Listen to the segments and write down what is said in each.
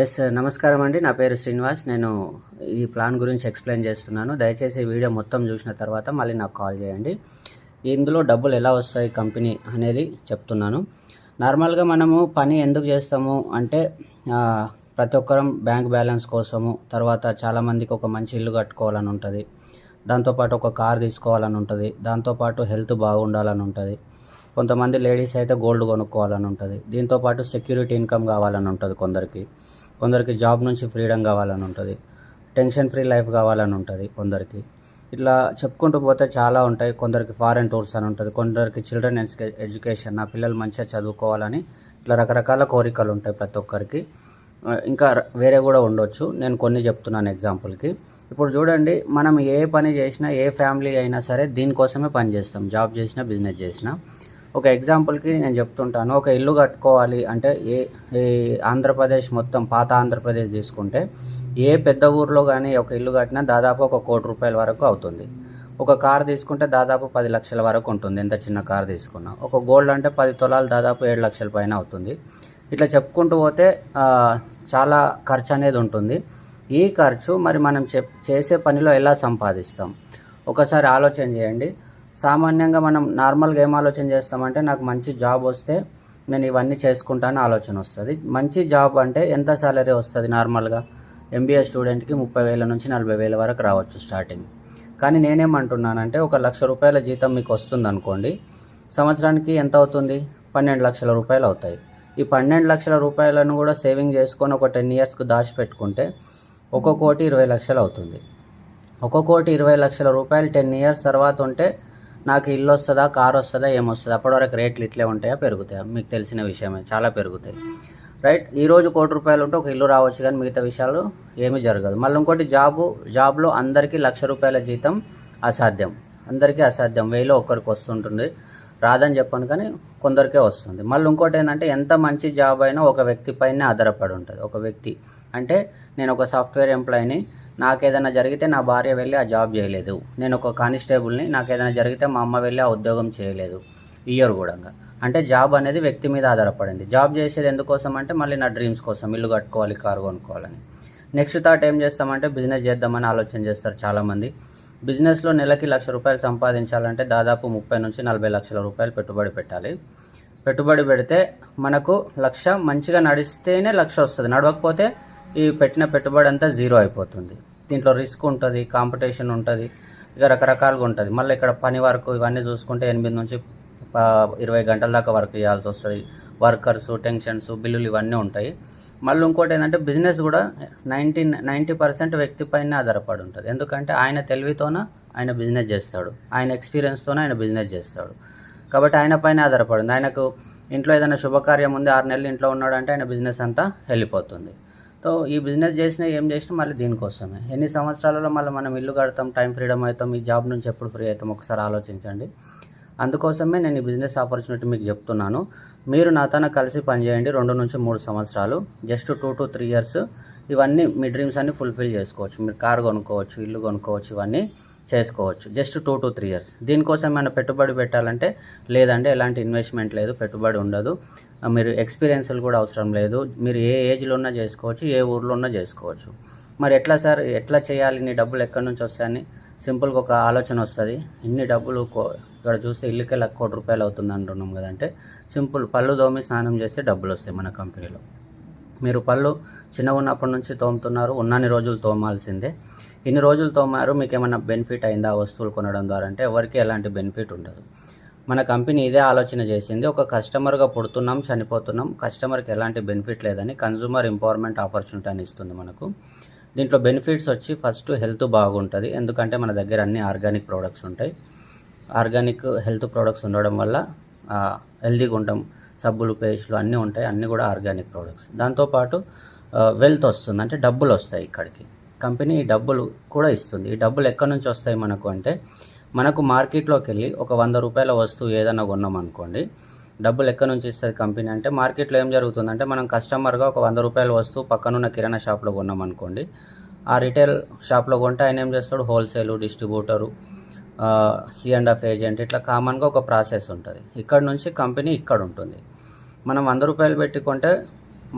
Yes నమస్కారం అండి. నా పేరు శ్రీనివాస్. నేను ఈ ప్లాన్ గురించి ఎక్స్ప్లెయిన్ చేస్తున్నాను. దయచేసి ఈ వీడియో మొత్తం చూసిన తర్వాత మళ్ళీ నాకు కాల్ చేయండి. ఇందులో డబ్బులు ఎలా వస్తాయి కంపెనీ అనేది చెప్తున్నాను. నార్మల్గా మనము పని ఎందుకు చేస్తాము అంటే ప్రతి ఒక్కరం బ్యాంక్ బ్యాలెన్స్ కోసము, తర్వాత చాలామందికి ఒక మంచి ఇల్లు కట్టుకోవాలని ఉంటుంది, దాంతోపాటు ఒక కార్ తీసుకోవాలని ఉంటుంది, దాంతోపాటు హెల్త్ బాగుండాలని ఉంటుంది, కొంతమంది లేడీస్ అయితే గోల్డ్ కొనుక్కోవాలని ఉంటుంది, దీంతోపాటు సెక్యూరిటీ ఇన్కమ్ కావాలని ఉంటుంది, కొందరికి జాబ్ నుంచి ఫ్రీడమ్ కావాలని ఉంటుంది, టెన్షన్ ఫ్రీ లైఫ్ కావాలని ఉంటుంది కొందరికి. ఇట్లా చెప్పుకుంటూ పోతే చాలా ఉంటాయి. కొందరికి ఫారెన్ టూర్స్ అని ఉంటుంది, కొందరికి చిల్డ్రన్ ఎడ్యుకేషన్, నా పిల్లలు మంచిగా చదువుకోవాలని, ఇట్లా రకరకాల కోరికలు ఉంటాయి ప్రతి ఒక్కరికి. ఇంకా వేరే కూడా ఉండొచ్చు. నేను కొన్ని చెప్తున్నాను ఎగ్జాంపుల్కి. ఇప్పుడు చూడండి, మనం ఏ పని చేసినా, ఏ ఫ్యామిలీ అయినా సరే దీనికోసమే పని చేస్తాం. జాబ్ చేసినా, బిజినెస్ చేసినా. ఒక ఎగ్జాంపుల్కి నేను చెప్తుంటాను. ఒక ఇల్లు కట్టుకోవాలి అంటే ఏ ఆంధ్రప్రదేశ్ మొత్తం, పాత ఆంధ్రప్రదేశ్ తీసుకుంటే ఏ పెద్ద ఊర్లో కానీ ఒక ఇల్లు కట్టినా దాదాపు ₹1 కోటి వరకు అవుతుంది. ఒక కార్ తీసుకుంటే దాదాపు 10 లక్షల వరకు ఉంటుంది, ఎంత చిన్న కార్ తీసుకున్నా. ఒక గోల్డ్ అంటే 10 తులాలు దాదాపు 7 లక్షల పైన అవుతుంది. ఇట్లా చెప్పుకుంటూ పోతే చాలా ఖర్చు అనేది ఉంటుంది. ఈ ఖర్చు మరి మనం చేసే పనిలో ఎలా సంపాదిస్తాం ఒకసారి ఆలోచన చేయండి. సామాన్యంగా మనం నార్మల్గా ఏం ఆలోచన చేస్తామంటే, నాకు మంచి జాబ్ వస్తే నేను ఇవన్నీ చేసుకుంటాను ఆలోచన వస్తుంది. మంచి జాబ్ అంటే ఎంత సాలరీ వస్తుంది? నార్మల్గా ఎంబీఏ స్టూడెంట్కి 30,000 నుంచి 40,000 వరకు రావచ్చు స్టార్టింగ్. కానీ నేనేమంటున్నానంటే, ₹1,00,000 జీతం మీకు వస్తుంది అనుకోండి, సంవత్సరానికి ఎంత అవుతుంది? ₹12 లక్షల అవుతాయి. ఈ ₹12 లక్షల కూడా సేవింగ్ చేసుకొని ఒక 10 ఇయర్స్కి దాచిపెట్టుకుంటే ₹1,20,00,000 అవుతుంది. ₹1,20,00,000 10 ఇయర్స్ తర్వాత ఉంటే నాకు ఇల్లు వస్తుందా, కార్ వస్తుందా, ఏమొస్తుందా? అప్పటివరకు రేట్లు ఇట్లే ఉంటాయా, పెరుగుతాయా? మీకు తెలిసిన విషయమే, చాలా పెరుగుతాయి, రైట్? ఈరోజు ₹1,00,000 ఉంటే ఒక ఇల్లు రావచ్చు, కానీ మిగతా విషయాలు ఏమీ జరగదు. మళ్ళీ ఇంకోటి, జాబ్లో అందరికీ ₹1,00,000 జీతం అసాధ్యం, అందరికీ అసాధ్యం. 1000లో ఒక్కరికి వస్తుంటుంది, రాదని చెప్పాను, కానీ కొందరికే వస్తుంది. మళ్ళీ ఇంకోటి ఏంటంటే, ఎంత మంచి జాబ్ అయినా ఒక వ్యక్తి పైనే ఆధారపడి ఉంటుంది. ఒక వ్యక్తి అంటే, నేను ఒక సాఫ్ట్వేర్ ఎంప్లాయీని, నాకేదైనా జరిగితే నా భార్య వెళ్ళి ఆ జాబ్ చేయలేదు. నేను ఒక కానిస్టేబుల్ని, నాకేదైనా జరిగితే మా అమ్మ వెళ్ళి ఆ ఉద్యోగం చేయలేదు, ఇయర్ కూడా. అంటే జాబ్ అనేది వ్యక్తి మీద ఆధారపడింది. జాబ్ చేసేది ఎందుకోసం అంటే, మళ్ళీ నా డ్రీమ్స్ కోసం, ఇల్లు కట్టుకోవాలి, కారు కొనుక్కోవాలని. నెక్స్ట్ థాట్ ఏం చేస్తామంటే, బిజినెస్ చేద్దామని ఆలోచన చేస్తారు చాలామంది. బిజినెస్లో నెలకి ₹1,00,000 సంపాదించాలంటే దాదాపు 30 నుంచి 40 లక్షల రూపాయలు పెట్టుబడి పెట్టాలి. పెట్టుబడి పెడితే మనకు 1,00,000 మంచిగా నడిస్తేనే 1,00,000 వస్తుంది, నడవకపోతే ఈ పెట్టిన పెట్టుబడి అంతా జీరో అయిపోతుంది. దీంట్లో రిస్క్ ఉంటుంది, కాంపిటీషన్ ఉంటుంది, ఇక రకరకాలుగా ఉంటుంది. మళ్ళీ ఇక్కడ పని వరకు ఇవన్నీ చూసుకుంటే 8 నుంచి 20 గంటల దాకా వర్క్ చేయాల్సి వస్తుంది. వర్కర్సు, టెన్షన్స్, బిల్లులు ఇవన్నీ ఉంటాయి. మళ్ళీ ఇంకోటి ఏంటంటే, బిజినెస్ కూడా 90% వ్యక్తి పైన ఆధారపడి ఉంటుంది. ఎందుకంటే ఆయన తెలివితోన ఆయన బిజినెస్ చేస్తాడు, ఆయన ఎక్స్పీరియన్స్తోనే ఆయన బిజినెస్ చేస్తాడు. కాబట్టి ఆయన పైన ఆధారపడింది. ఆయనకు ఇంట్లో ఏదైనా శుభకార్యం ఉంది, 6 నెలలు ఇంట్లో ఉన్నాడంటే ఆయన బిజినెస్ అంతా వెళ్ళిపోతుంది. సో ఈ బిజినెస్ చేసినా ఏం చేసినా మళ్ళీ దీనికోసమే. ఎన్ని సంవత్సరాలలో మళ్ళీ మనం ఇల్లు కడతాం, టైం ఫ్రీడమ్ అవుతాం, ఈ జాబ్ నుంచి ఎప్పుడు ఫ్రీ అవుతాం ఒకసారి ఆలోచించండి. అందుకోసమే నేను ఈ బిజినెస్ ఆపర్చునిటీ మీకు చెప్తున్నాను. మీరు నాతో కలిసి పనిచేయండి 2 నుంచి 3 సంవత్సరాలు, జస్ట్ 2 to 3 ఇయర్స్, ఇవన్నీ మీ డ్రీమ్స్ అన్నీ ఫుల్ఫిల్ చేసుకోవచ్చు. మీరు కార్ కొనుక్కోవచ్చు, ఇల్లు కొనుక్కోవచ్చు, ఇవన్నీ చేసుకోవచ్చు జస్ట్ 2 to 3 ఇయర్స్. దీనికోసం ఏమైనా పెట్టుబడి పెట్టాలంటే లేదంటే ఎలాంటి ఇన్వెస్ట్మెంట్ లేదు, పెట్టుబడి ఉండదు, మీరు ఎక్స్పీరియన్స్లు కూడా అవసరం లేదు. మీరు ఏ ఏజ్లో ఉన్నా చేసుకోవచ్చు, ఏ ఊర్లో ఉన్నా చేసుకోవచ్చు. మరి ఎట్లా సార్, ఎట్లా చేయాలి, ఇన్ని డబ్బులు ఎక్కడి నుంచి వస్తాయని సింపుల్గా ఒక ఆలోచన వస్తుంది. ఇన్ని డబ్బులు ఇక్కడ చూస్తే ఇల్లుకే ₹1,00,000 అవుతుంది అంటున్నాం కదంటే, సింపుల్, పళ్ళు తోమి స్నానం చేస్తే డబ్బులు వస్తాయి మన కంపెనీలో. మీరు పళ్ళు చిన్నగా ఉన్నప్పటి నుంచి తోముతున్నారు, ఉన్నన్ని రోజులు తోమాల్సిందే. ఇన్ని రోజులు తోమారు, మీకు ఏమైనా బెనిఫిట్ అయిందా వస్తువులు కొనడం ద్వారా అంటే ఎవరికి ఎలాంటి బెనిఫిట్ ఉండదు. మన కంపెనీ ఇదే ఆలోచన చేసింది. ఒక కస్టమర్గా పుడుతున్నాం, చనిపోతున్నాం, కస్టమర్కి ఎలాంటి బెనిఫిట్ లేదని కన్జ్యూమర్ ఎంపవర్మెంట్ ఆపర్చునిటీ అని ఇస్తుంది మనకు. దీంట్లో బెనిఫిట్స్ వచ్చి, ఫస్ట్ హెల్త్ బాగుంటుంది, ఎందుకంటే మన దగ్గర అన్ని ఆర్గానిక్ ప్రోడక్ట్స్ ఉంటాయి. ఆర్గానిక్ హెల్త్ ప్రోడక్ట్స్ ఉండడం వల్ల హెల్తీగా ఉంటాం. సబ్బులు, పేస్టులు అన్నీ ఉంటాయి, అన్నీ కూడా ఆర్గానిక్ ప్రోడక్ట్స్. దాంతోపాటు వెల్త్ వస్తుంది, అంటే డబ్బులు వస్తాయి ఇక్కడికి. కంపెనీ ఈ డబ్బులు కూడా ఇస్తుంది. ఈ డబ్బులు ఎక్కడి నుంచి వస్తాయి మనకు అంటే, మనకు మార్కెట్లోకి వెళ్ళి ఒక ₹100 వస్తువు ఏదైనా కొన్నాం అనుకోండి, డబ్బులు ఎక్కడి నుంచి ఇస్తుంది కంపెనీ అంటే, మార్కెట్లో ఏం జరుగుతుందంటే, మనం కస్టమర్గా ఒక ₹100 వస్తువు పక్కనున్న కిరాణా షాప్లో కొన్నాం అనుకోండి, ఆ రిటైల్ షాప్లో కొంటే ఆయన ఏం చేస్తాడు, హోల్సేలు, డిస్ట్రిబ్యూటరు, C&F ఏజెంట్, ఇట్లా కామన్గా ఒక ప్రాసెస్ ఉంటుంది. ఇక్కడ నుంచి కంపెనీ ఇక్కడ ఉంటుంది. మనం ₹100 పెట్టి కొంటే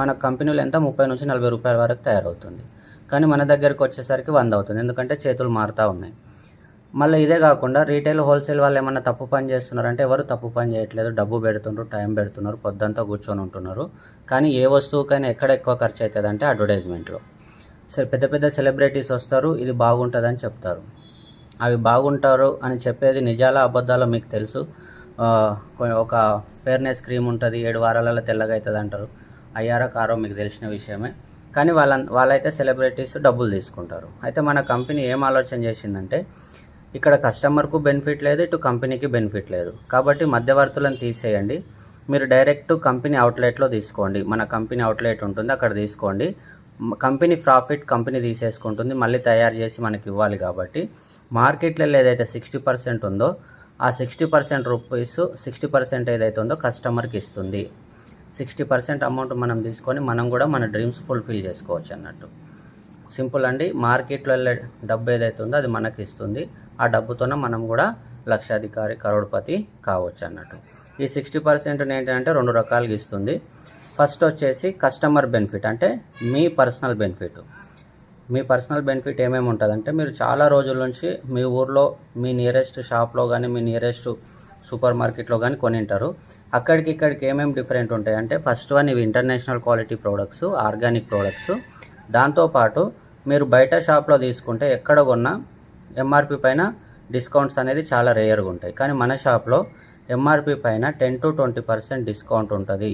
మన కంపెనీలో ఎంత 30 నుంచి 40 రూపాయల వరకు తయారవుతుంది. కానీ మన దగ్గరికి వచ్చేసరికి 100 అవుతుంది. ఎందుకంటే చేతులు మారుతూ ఉన్నాయి. మళ్ళీ ఇదే కాకుండా రీటైల్ హోల్సేల్ వాళ్ళు ఏమన్నా తప్పు పని చేస్తున్నారంటే ఎవరు తప్పు పని చేయట్లేదు. డబ్బు పెడుతున్నారు, టైం పెడుతున్నారు, పొద్దంతా కూర్చొని ఉంటున్నారు. కానీ ఏ వస్తువుకైనా ఎక్కడ ఎక్కువ ఖర్చు అవుతుంది అంటే అడ్వర్టైజ్మెంట్లో. సరే, పెద్ద పెద్ద సెలబ్రిటీస్ వస్తారు, ఇది బాగుంటుందని చెప్తారు. అవి బాగుంటారు అని చెప్పేది నిజాలా అబద్ధాలో మీకు తెలుసు. ఒక ఫెయిర్నెస్ క్రీమ్ ఉంటుంది, 7 వారాలలో తెల్లగా అవుతుంది అంటారు. అయ్యారో కారో మీకు తెలిసిన విషయమే. కానీ వాళ్ళైతే సెలబ్రిటీస్ డబ్బులు తీసుకుంటారు. అయితే మన కంపెనీ ఏం ఆలోచన చేసిందంటే, ఇక్కడ కస్టమర్కు బెనిఫిట్ లేదు, ఇటు కంపెనీకి బెనిఫిట్ లేదు. కాబట్టి మధ్యవర్తులను తీసేయండి. మీరు డైరెక్ట్ కంపెనీ అవుట్లెట్లో తీసుకోండి. మన కంపెనీ అవుట్లెట్ ఉంటుంది, అక్కడ తీసుకోండి. కంపెనీ ప్రాఫిట్ కంపెనీ తీసేసుకుంటుంది, మళ్ళీ తయారు చేసి మనకి ఇవ్వాలి. కాబట్టి మార్కెట్లో ఏదైతే 60% ఉందో ఆ 60% రూపీస్ 60% ఏదైతే ఉందో కస్టమర్కి ఇస్తుంది. 60% అమౌంట్ మనం తీసుకొని మనం కూడా మన డ్రీమ్స్ ఫుల్ఫిల్ చేసుకోవచ్చు అన్నట్టు. సింపుల్ అండి. మార్కెట్లో వెళ్ళే డబ్బు ఏదైతే ఉందో అది మనకి ఇస్తుంది. ఆ డబ్బుతోనే మనం కూడా లక్షాధికారి, కరోడ్పతి కావచ్చు అన్నట్టు. ఈ 60% ఏంటంటే 2 రకాలుగా ఇస్తుంది. ఫస్ట్ వచ్చేసి కస్టమర్ బెనిఫిట్, అంటే మీ పర్సనల్ బెనిఫిట్. మీ పర్సనల్ బెనిఫిట్ ఏమేమి ఉంటుందంటే, మీరు చాలా రోజుల నుంచి మీ ఊర్లో మీ నియరెస్ట్ షాప్లో కానీ మీ నియరెస్ట్ సూపర్ మార్కెట్లో కానీ కొనింటారు. అక్కడికి ఇక్కడికి ఏమేమి డిఫరెంట్ ఉంటాయి అంటే, ఫస్ట్ వన్ ఇవి international quality products, organic products. దాంతోపాటు మీరు బయట షాప్లో తీసుకుంటే ఎక్కడ కొన్నా ఎంఆర్పి పైన డిస్కౌంట్స్ అనేది చాలా రేర్గా ఉంటాయి. కానీ మన షాప్లో ఎంఆర్పి పైన 10 to 20% డిస్కౌంట్ ఉంటుంది.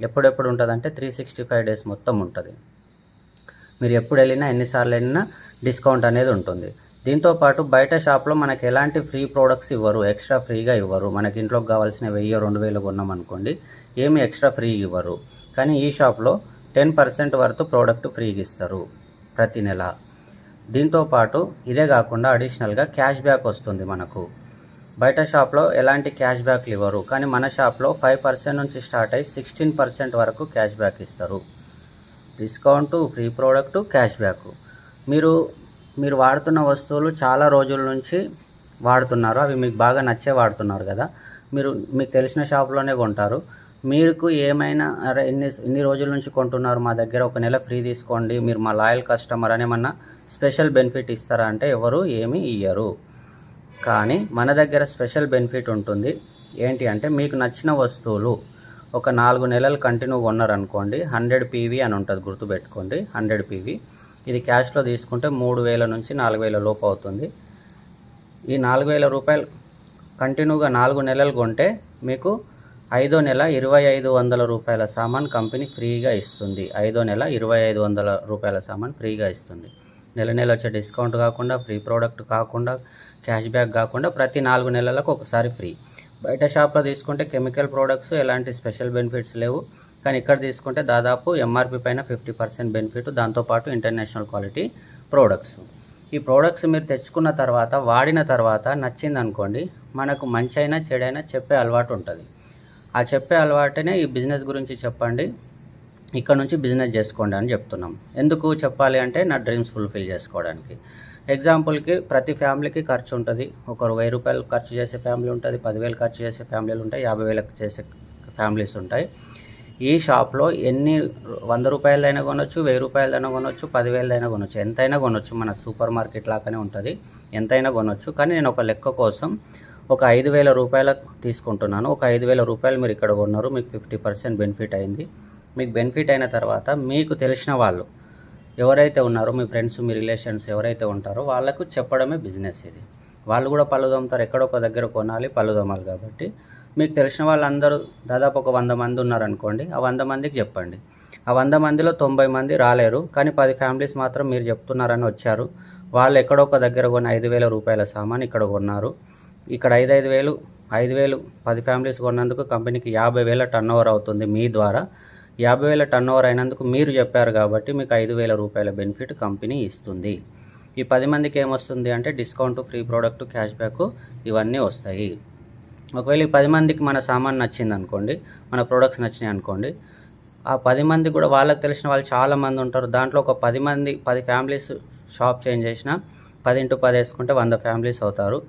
ఎప్పుడెప్పుడు ఉంటుంది అంటే 365 days మొత్తం ఉంటుంది. మీరు ఎప్పుడు వెళ్ళినా, ఎన్నిసార్లు వెళ్ళినా డిస్కౌంట్ అనేది ఉంటుంది. దీంతోపాటు బయట షాప్లో మనకి ఎలాంటి ఫ్రీ ప్రోడక్ట్స్ ఇవ్వరు, ఎక్స్ట్రా ఫ్రీగా ఇవ్వరు. మనకి ఇంట్లోకి కావాల్సిన 1000-2000 కొన్నాం అనుకోండి, ఏమి ఎక్స్ట్రా ఫ్రీ ఇవ్వరు. కానీ ఈ షాప్లో 10% వరకు ప్రోడక్ట్ ఫ్రీగా ఇస్తారు ప్రతి నెల. దీంతోపాటు ఇదే కాకుండా అడిషనల్గా క్యాష్ బ్యాక్ వస్తుంది మనకు. బయట షాప్లో ఎలాంటి క్యాష్ బ్యాక్లు ఇవ్వరు, కానీ మన షాప్లో 5% నుంచి స్టార్ట్ అయ్యి 16% వరకు క్యాష్ బ్యాక్ ఇస్తారు. Discount, free product, cash back. మీరు వాడుతున్న వస్తువులు చాలా రోజుల నుంచి వాడుతున్నారు, అవి మీకు బాగా నచ్చే వాడుతున్నారు కదా. మీకు తెలిసిన షాప్లోనే కొంటారు. మీకు ఏమైనా అరే ఇన్ని రోజుల నుంచి కొంటున్నారు, మా దగ్గర ఒక నెల ఫ్రీ తీసుకోండి, మీరు మా లాయల్ కస్టమర్ అని ఏమన్నా స్పెషల్ బెనిఫిట్ ఇస్తారా అంటే ఎవరు ఏమీ ఇయ్యరు. కానీ మన దగ్గర స్పెషల్ బెనిఫిట్ ఉంటుంది. ఏంటి అంటే, మీకు నచ్చిన వస్తువులు ఒక 4 నెలలు కంటిన్యూ కొన్నారనుకోండి, 100 PV అని ఉంటుంది, గుర్తుపెట్టుకోండి. 100 PV. ఇది క్యాష్లో తీసుకుంటే 3000 నుంచి 4000 లోపు అవుతుంది. ఈ 4000 రూపాయలు కంటిన్యూగా 4 నెలలు కొంటే మీకు 5వ నెల 2500 రూపాయల సామాన్ కంపెనీ ఫ్రీగా ఇస్తుంది. 5వ నెల 2500 రూపాయల సామాన్ ఫ్రీగా ఇస్తుంది. నెల వచ్చే డిస్కౌంట్ కాకుండా, ఫ్రీ ప్రోడక్ట్ కాకుండా, క్యాష్ బ్యాక్ కాకుండా ప్రతి 4 నెలలకు ఒకసారి ఫ్రీ. బయట షాప్లో తీసుకుంటే కెమికల్ ప్రోడక్ట్స్ ఎలాంటి స్పెషల్ బెనిఫిట్స్ లేవు. కానీ ఇక్కడ తీసుకుంటే దాదాపు ఎంఆర్పి పైన 50% బెనిఫిట్, దాంతోపాటు ఇంటర్నేషనల్ క్వాలిటీ ప్రోడక్ట్స్. ఈ ప్రోడక్ట్స్ మీరు తెచ్చుకున్న తర్వాత, వాడిన తర్వాత నచ్చింది అనుకోండి, మనకు మంచి అయినా చెడైనా చెప్పే అలవాటు ఉంటుంది. ఆ చెప్పే అలవాటునే ఈ బిజినెస్ గురించి చెప్పండి, ఇక్కడ నుంచి బిజినెస్ చేసుకోండి అని చెప్తున్నాం. ఎందుకు చెప్పాలి అంటే, నా డ్రీమ్స్ ఫుల్ఫిల్ చేసుకోవడానికి. ఎగ్జాంపుల్కి ప్రతి ఫ్యామిలీకి ఖర్చు ఉంటుంది. ఒకరు 1000 రూపాయలు ఖర్చు చేసే ఫ్యామిలీ ఉంటుంది, 10,000 ఖర్చు చేసే ఫ్యామిలీలు ఉంటాయి, 50,000 చేసే ఫ్యామిలీస్ ఉంటాయి. ఈ షాప్లో 100 రూపాయలైనా కొనొచ్చు, 1000 రూపాయలైనా కొనొచ్చు, 10,000 కొనొచ్చు, ఎంతైనా కొనొచ్చు. మన సూపర్ మార్కెట్ లాగానే ఉంటుంది, ఎంతైనా కొనొచ్చు. కానీ నేను ఒక లెక్క కోసం ఒక 5,000 రూపాయలు తీసుకుంటున్నాను. ఒక 5,000 రూపాయలు మీరు ఇక్కడ కొన్నారు, మీకు 50% బెనిఫిట్ అయింది. మీకు బెనిఫిట్ అయిన తర్వాత మీకు తెలిసిన వాళ్ళు ఎవరైతే ఉన్నారో, మీ ఫ్రెండ్స్, మీ రిలేషన్స్ ఎవరైతే ఉంటారో వాళ్ళకు చెప్పడమే బిజినెస్ ఇది. వాళ్ళు కూడా పళ్ళు తోముతారు, ఎక్కడో ఒక దగ్గర కొనాలి, పళ్ళు తోమాలి. కాబట్టి మీకు తెలిసిన వాళ్ళందరూ దాదాపు ఒక 100 మంది ఉన్నారనుకోండి, ఆ 100 మందికి చెప్పండి. ఆ 100 మందిలో 90 మంది రాలేరు, కానీ 10 ఫ్యామిలీస్ మాత్రం మీరు చెప్తున్నారని వచ్చారు. వాళ్ళు ఎక్కడో ఒక దగ్గర కొన్న 5,000 రూపాయల సామాన్ ఇక్కడ కొన్నారు. ఇక్కడ 5,000 10 ఫ్యామిలీస్ కొన్నందుకు కంపెనీకి 50,000 టర్నోవర్ అవుతుంది మీ ద్వారా. 50,000 టర్నోవర్ అయినందుకు మీరు చెప్పారు కాబట్టి మీకు 5,000 రూపాయల బెనిఫిట్ కంపెనీ ఇస్తుంది. ఈ 10 మందికి ఏమొస్తుంది అంటే discount, free product, cash back ఇవన్నీ వస్తాయి. ఒకవేళ ఈ 10 మందికి మన సామాన్ నచ్చింది అనుకోండి, మన ప్రోడక్ట్స్ నచ్చినాయి అనుకోండి, ఆ 10 మంది కూడా వాళ్ళకి తెలిసిన వాళ్ళు చాలామంది ఉంటారు. దాంట్లో ఒక 10 ఫ్యామిలీస్ షాప్ చేంజ్ చేసిన 10 × 10 వేసుకుంటే 100 ఫ్యామిలీస్ అవుతారు.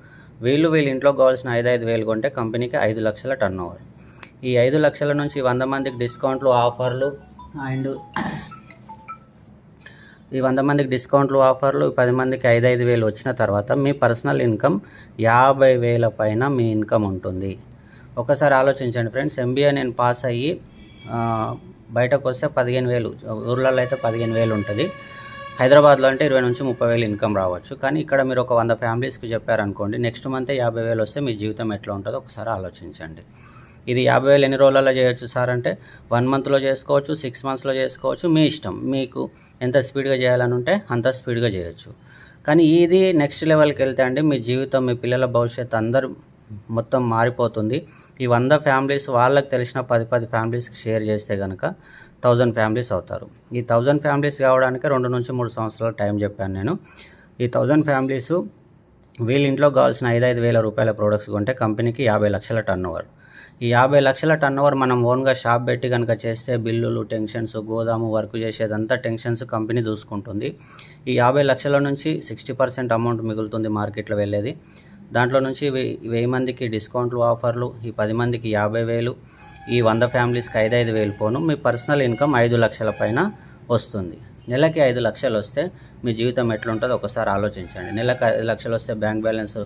వీళ్ళు ఇంట్లోకి కావాల్సిన 5,000 కొంటే కంపెనీకి 5 లక్షల టర్నోవర్. ఈ 5 లక్షల నుంచి 100 మందికి డిస్కౌంట్లు, ఆఫర్లు, అండ్ ఈ 100 మందికి డిస్కౌంట్లు ఆఫర్లు 10 మందికి 5,000 వచ్చిన తర్వాత మీ పర్సనల్ ఇన్కమ్ 50,000 పైన మీ ఇన్కమ్ ఉంటుంది. ఒకసారి ఆలోచించండి ఫ్రెండ్స్, ఎంబీఏ నేను పాస్ అయ్యి బయటకు వస్తే 15,000, ఊర్లలో అయితే 15,000 ఉంటుంది. హైదరాబాద్లో అంటే 20 నుంచి 30,000 ఇన్కమ్ రావచ్చు. కానీ ఇక్కడ మీరు ఒక 100 ఫ్యామిలీస్కి చెప్పారనుకోండి, నెక్స్ట్ మంతే 50,000 వస్తే మీ జీవితం ఎట్లా ఉంటుందో ఒకసారి ఆలోచించండి. ఇది 50,000 ఎన్ని రోజులలో చేయొచ్చు సార్ అంటే 1 మంత్లో చేసుకోవచ్చు, 6 మంత్స్లో చేసుకోవచ్చు, మీ ఇష్టం. మీకు ఎంత స్పీడ్గా చేయాలని ఉంటే అంత స్పీడ్గా చేయొచ్చు. కానీ ఇది నెక్స్ట్ లెవెల్కి వెళ్తే అండి మీ జీవితం, మీ పిల్లల భవిష్యత్తు అందరూ మొత్తం మారిపోతుంది. ఈ 100 ఫ్యామిలీస్ వాళ్ళకి తెలిసిన 10 ఫ్యామిలీస్కి షేర్ చేస్తే కనుక 1000 ఫ్యామిలీస్ అవుతారు. ఈ 1000 ఫ్యామిలీస్ కావడానికి 2 నుంచి 3 సంవత్సరాల టైం చెప్పాను నేను. ఈ 1000 ఫ్యామిలీస్ వీళ్ళ ఇంట్లో కావాల్సిన 5,000 రూపాయల ప్రోడక్ట్స్ కొంటే కంపెనీకి 50 లక్షల టర్న్ ఓవర్. ఈ 50 లక్షల టర్న్ ఓవర్ మనం ఓన్గా షాప్ పెట్టి కనుక చేస్తే బిల్లులు, టెన్షన్స్, గోదాము వర్క్ చేసేదంతా టెన్షన్స్ కంపెనీ చూసుకుంటుంది. ఈ 50 లక్షల నుంచి 60% అమౌంట్ మిగులుతుంది మార్కెట్లో వెళ్ళేది. దాంట్లో నుంచి 1000 మందికి డిస్కౌంట్లు ఆఫర్లు, ఈ 10 మందికి 50,000, ఈ 100 ఫ్యామిలీస్కి 5,000 పోను మీ పర్సనల్ ఇన్కమ్ 5 లక్షల పైన వస్తుంది. నెలకి 5 లక్షలు వస్తే మీ జీవితం ఎట్లుంటుందో ఒకసారి ఆలోచించండి. నెలకు 5 లక్షలు వస్తే బ్యాంక్ బ్యాలెన్స్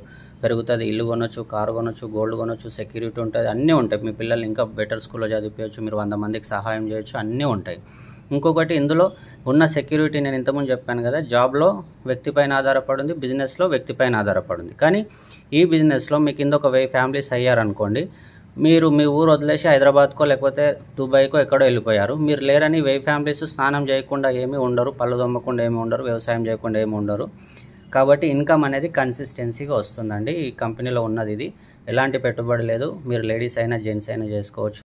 పెరుగుతుంది, ఇల్లు కొనొచ్చు, కారు కొనొచ్చు, గోల్డ్ కొనొచ్చు, సెక్యూరిటీ ఉంటుంది, అన్నీ ఉంటాయి. మీ పిల్లలు ఇంకా బెటర్ స్కూల్లో చదివించవచ్చు, మీరు 100 మందికి సహాయం చేయొచ్చు, అన్నీ ఉంటాయి. ఇంకొకటి ఇందులో ఉన్న సెక్యూరిటీ నేను ఇంతకుముందు చెప్పాను కదా, జాబ్లో వ్యక్తిపైన ఆధారపడింది, బిజినెస్లో వ్యక్తిపైన ఆధారపడింది. కానీ ఈ బిజినెస్లో మీ కింద ఒక 1000 ఫ్యామిలీస్ అయ్యారనుకోండి, మీరు మీ ఊరు వదిలేసి హైదరాబాద్కో లేకపోతే దుబాయ్కో ఎక్కడో వెళ్ళిపోయారు. మీరు లేరని 1000 ఫ్యామిలీస్ స్నానం చేయకుండా ఏమీ ఉండరు, పళ్ళు దొమ్మకుండా ఏమీ ఉండరు, వ్యవసాయం చేయకుండా ఏమీ ఉండరు. కాబట్టి ఇన్కమ్ అనేది కన్సిస్టెన్సీగా వస్తుందండి. ఈ కంపెనీలో ఉన్నది ఇది, ఎలాంటి పెట్టుబడి లేదు. మీరు లేడీస్ అయినా జెంట్స్ అయినా చేసుకోవచ్చు.